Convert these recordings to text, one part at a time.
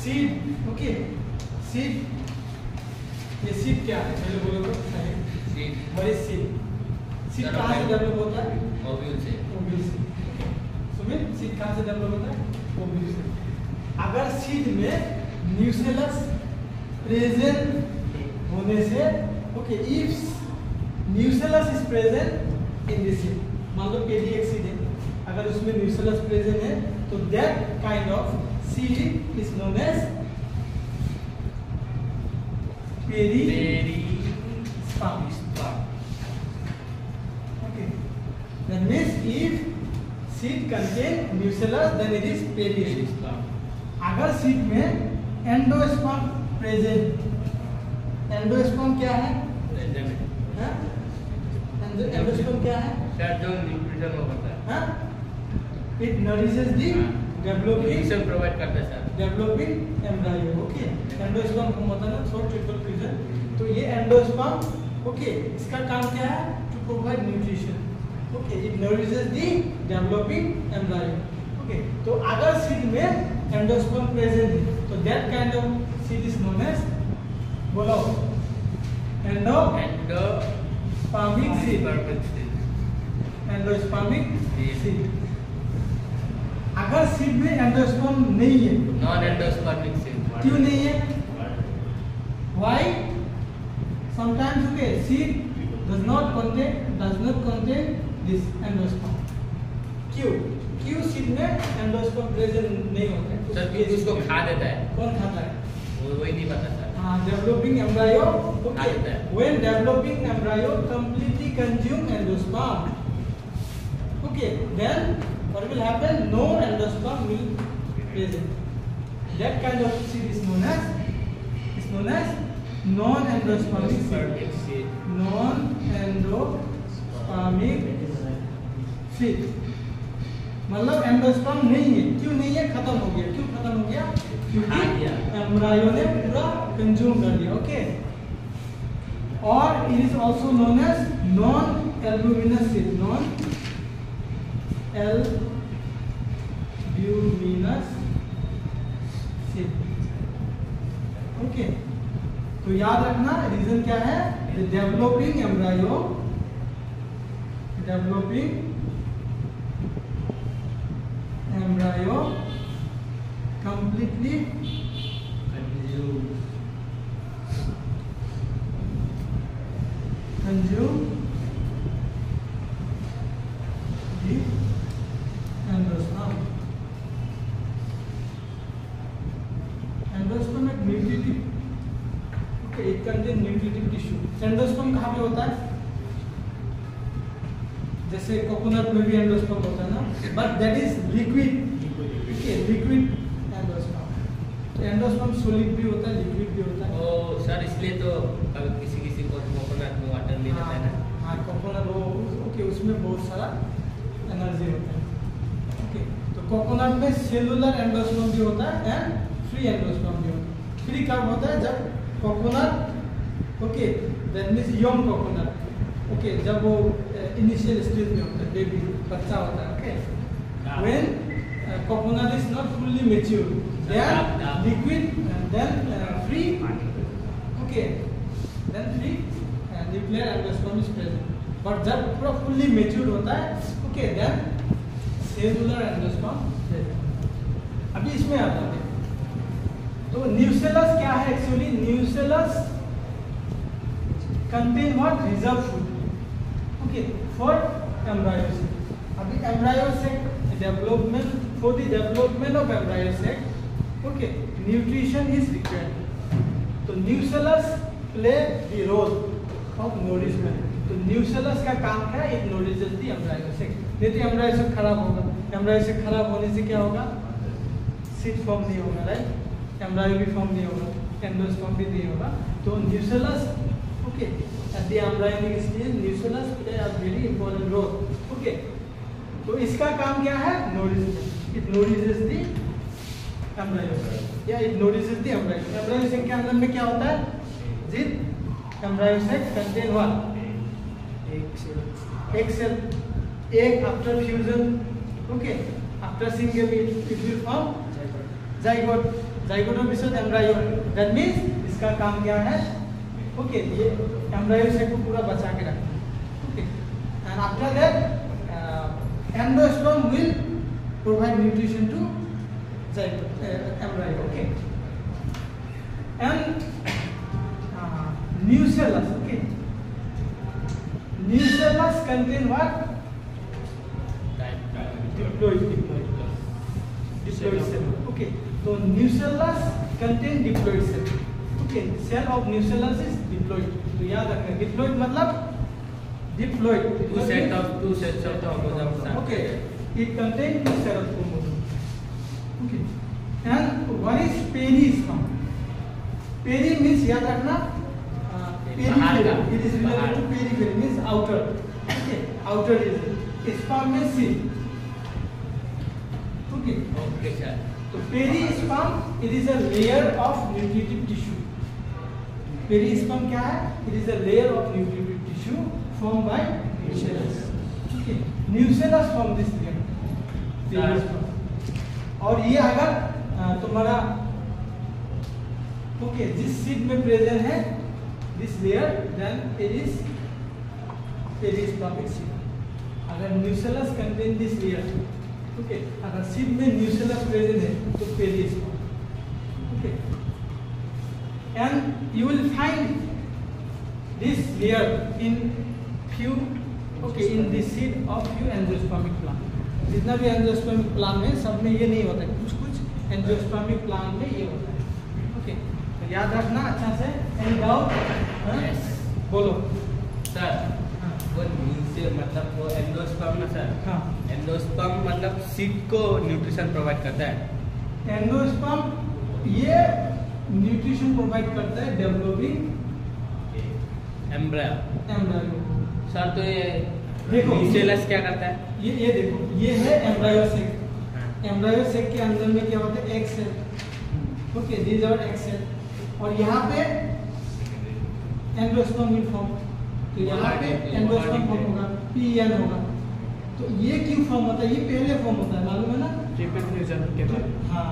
Seed, okay seed, ये seed क्या है पहले बोलो तो। Seed what is seed? Seed कहाँ से डेवलप होता है? ओव्यूल से। ओव्यूल से। सुमित, सीड कहाँ से डेवलप होता है? ओव्यूल से। अगर सीड में न्यूसेलस प्रेजेंट होने से, okay if nucellus is present in this seed, मान लो पेरी एक सीड है, अगर उसमें न्यूसेलस प्रेजेंट है तो that kind of seed is known as perisperm. Okay, that means if seed contain nucellus, then it is perisperm. अगर seed में endosperm present, endosperm क्या है? एंडोस्पर्म क्या है? सर जो न्यूट्रिशन वो करता है, it nourishes the developing, nutrition provide करता है sir, developing embryo. Okay, endosperm का मतलब ना थ्रो ट्रिपल फ्यूजन। तो ये एंडोस्पर्म, ओके इसका काम क्या है? To provide nutrition, okay it nourishes the developing embryo. Okay, तो अगर सीड में एंडोस्पर्म प्रेजेंट है तो that kind of seed is known as, बोलो, एंडोस्पर्मिक सीड, एंडोस्पर्मिक सीड। अगर सीड में एंडोस्पर्म नहीं है, नॉन एंडोस्पर्मिक सीड, क्यों नहीं है? Why? Sometimes okay seed does not contain this endosperm. क्यों सीड में एंडोस्पर्म प्रेजेंट नहीं होता है? सर क्योंकि उसको खा देता है। कौन खाता है? वही नहीं पता सर। हाँ, डेवलपिंग एम्ब्रायो। ओके, खा देता है। when developing embryo completely consume endosperm, okay then what will happen? No endosperm will present. That kind of seed is known as non-endospermic seed. Non-endospermic seed मतलब एंडोस्पर्म नहीं है। क्यों नहीं है? खत्म हो गया। क्यों खत्म हो गया? क्योंकि एम्ब्रायो ने पूरा कंज्यूम कर लिया। ओके, और it is also known as non albuminous seed, non albuminous seed. Okay, तो याद रखना रीजन क्या है? The developing embryo, completely consume the endosperm. Endosperm एक nutritive, okay, it contains nutritive tissue. Endosperm कहाँ पे होता है? जैसे कोकोनट में भी एंडोस्पर्म होता है ना, but that is liquid. Okay, liquid endosperm. तो एंडोस्पर्म सॉलिड भी होता है, लिक्विड भी होता है। ओ सर इसलिए तो किसी को कोकोनट में वाटर नहीं रहता है ना। हाँ, कोकोनट वो, ओके उसमें बहुत सारा एनर्जी होता है। ओके, तो कोकोनट में सेलुलर एंडोस्पर्म भी होता है एंड फ्री एंडोस्पर्म भी होता है। फ्री कब होता है? जब coconut, okay that means young coconut, okay जब वो इनिशियल स्टेज में होता है, बेबी बच्चा होता है। Okay, when coconut is not fully mature, then liquid, then free, okay then free nuclear endosperm is present. But जब पूरा फुल्ली मैच्योर होता है, okay then cellular endosperm present. अभी इसमें आता है, तो न्यूसेलस क्या है actually? Nucellus contain what? Reserve food, okay, for embryo sac. अभी embryo sac development, for the development of embryo sac, okay, nutrition is required. तो nucellus play the role of nourishment. तो nucellus का काम क्या है? It nourishes the embryo sac. नहीं तो embryo sac खराब होगा। embryo sac खराब होने से क्या होगा? सीड फॉर्म नहीं होगा, राइट? embryo भी फॉर्म नहीं होगा, एंडोस्पर्म भी नहीं होगा। तो nucellus, okay, at the embryonic stage nucellus play a very important role. Okay, तो इसका काम क्या है? Nourishment. It nourishes the embryo. Yeah, it nourishes the embryo. Embryo sac के अंदर में क्या होता है? जिस embryo sac contain what? Egg cell. Egg after fusion, okay, after single it will form zygote. Zygote पिছত एम्ब्रायो, दैट मींस इसका काम क्या है, ओके, ये एम्ब्रायो सेक को पूरा बचा के रखना है, okay, and after that endosperm will provide nutrition to zygote embryo, okay, and nucellus, okay, nucellus contain what? Diploid cell, okay, so nucellus contain diploid cell, okay, cell of nucellus is diploid, तो याद रखना diploid मतलब diploid, two sets of chromosomes, okay, it contains two sets of chromosomes, okay, and what is perisperm? Peri means याद रखना periphery, it is related to periphery, means outer, okay, outer region. Sperm means seed, okay, okay sir. so perisperm, it is a layer of nutritive tissue. Perisperm क्या है? It is a layer of nutritive tissue formed by nucellus, okay, nucellus form this layer, perisperm, और ये अगर तुम्हारा okay जिस seed में present है this layer, then it is perispermic seed. अगर nucellus contain this layer, okay, अगर seed में न्यूसेलस प्रेजेंट है तो perisperm, okay, and you will find this layer in few, okay, in this seed of few angiospermic plant. जितना भी angiospermic plant में सब में ये नहीं होता है, कुछ कुछ एंजियोस्पर्मिक प्लांट में ये होता है, ओके, तो याद रखना अच्छा से. Any doubt? Yes. बोलो सर. वो न्यूसेल मतलब वो एंडोस्पर्म ना सर. हाँ, एंडोस्पर्म मतलब सीड को न्यूट्रिशन प्रोवाइड करता है. एंडोस्पर्म ये न्यूट्रिशन प्रोवाइड करता है डेवलपिंग एम्ब्रायो. सर तो ये देखो न्यूसेलस क्या करता है? ये देखो, ये है एम्ब्रायो सेक. हाँ. एम्ब्रायो सेक के अंदर में क्या होता है? Egg cell, okay, this are egg cell, और यहाँ पे एंडोस्पर्म विल फॉर्म. तो यहाँ पे एंडोस्पर्म फॉर्म होगा, पीएन होगा. तो ये क्यों फॉर्म होता है? ये पहले फॉर्म होता है, मालूम है ना? रिपीट फ्यूजन के बाद. हाँ,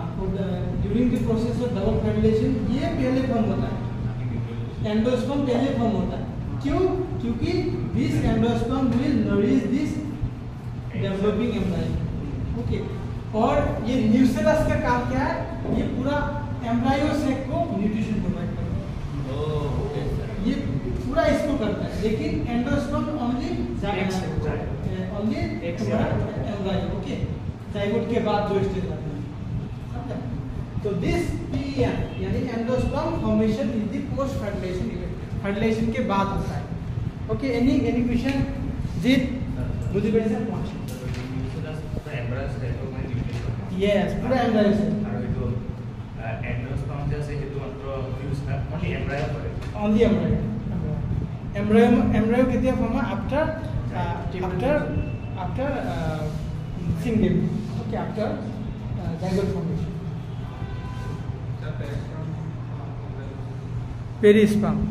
during the process of double fertilization ये पहले फॉर्म होता है. एंडोस्पर्म पहले फॉर्म होता है. क्यों? क्योंकि this endosperm will nourish this developing embryo, okay. और ये न्यूसेलस का काम क्या है? ये पूरा एम्ब्रायो सेक को न्यूट्रिशन प्रोवाइड करता है. ये पूरा इसको करता है, लेकिन endosperm only embryo, okay, zygote के बाद जो स्टेज आता है, समझा? तो दिस पीएन यानी endosperm formation is the post fertilisation event. Fertilisation के बाद होता है, ओके. Any question? जीत बुद्धि बेटा से पहुंच. यस, पूरा embryo sac. On the embryo केতিয়া फॉर्म है? after single, okay, after zygote formation. Perisperm